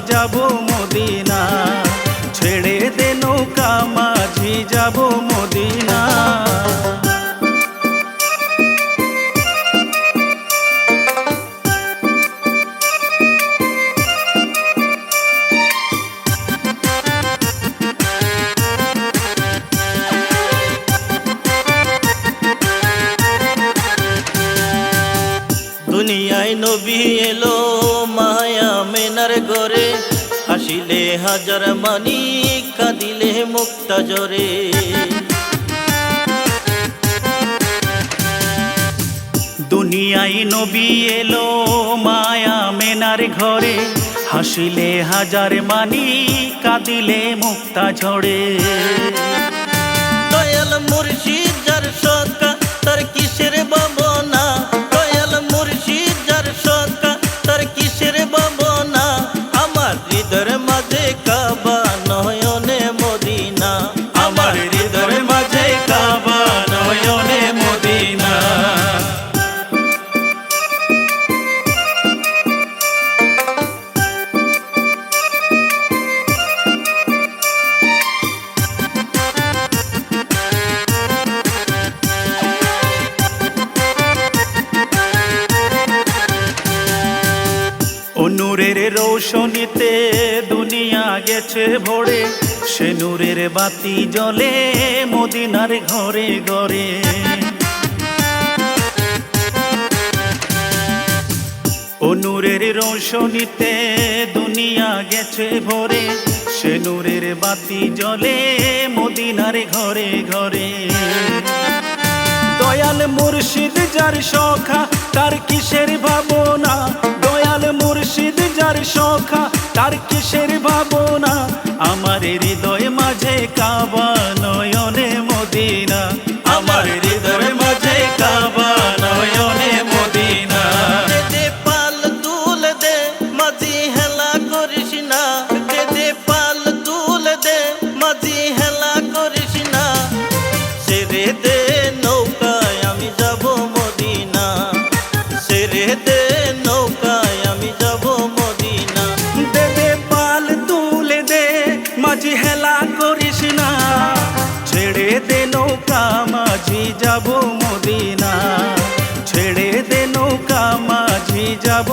যাব মদিনা, ছেড়ে দে নৌকা মাঝি যাব মদিনা। দুনিয়ায় নবী এলো মায়া মেনার ঘরে, হাসিলে হাজার মানি কাঁদিলে মুক্তা জরে। দুনিয়ায় নবী এলো মায়া মেনার ঘরে, হাসিলে হাজার মানি কাঁদিলে মুক্তা ঝরে। দয়াল মুর্শিদ যার সৎকা তার কিসের ভাবনা, দয়াল মুর্শিদ যার সৎকা তার কিসের ভাবনা। আমার হৃদয়ের মাঝে কাবা নয়নে মদিনা, আমার হৃদয়ের মাঝে কাবা নয়নে মদিনা। ও নূরের রৌশনীতে দুনিয়া গেছে ভরে, সে নূরের বাতি জ্বলে মদিনার ঘরে ঘরে। ও নূরের রৌশনীতে দুনিয়া গেছে ভরে, সে নূরের বাতি জ্বলে মদিনার ঘরে ঘরে। দয়াল মুর্শিদ যার সখা তার কিসের ভাবনা, দয়াল মুর্শিদ যার সখা তার কিসের ভাবনা। আমার হৃদয় মাঝে কাবা নয়নে মদিনা, আমার হৃদয় মাঝে কাবা নয়নে মদিনা। দে পাল তুল দে মাঝি হেলা করিস না, দে পাল তুল দে মাঝি হেলা করিস না। ছেড়ে দে নৌকায় আমি যাব মদিনা, ছেড়ে দে নৌকায় আমি যাব মদিনা। দে দে পাল তুলে দে মাঝি হেলা করিস না, ছেড়ে দে নৌকা মাঝি যাব মদিনা, ছেড়ে দে নৌকা মাঝি যাব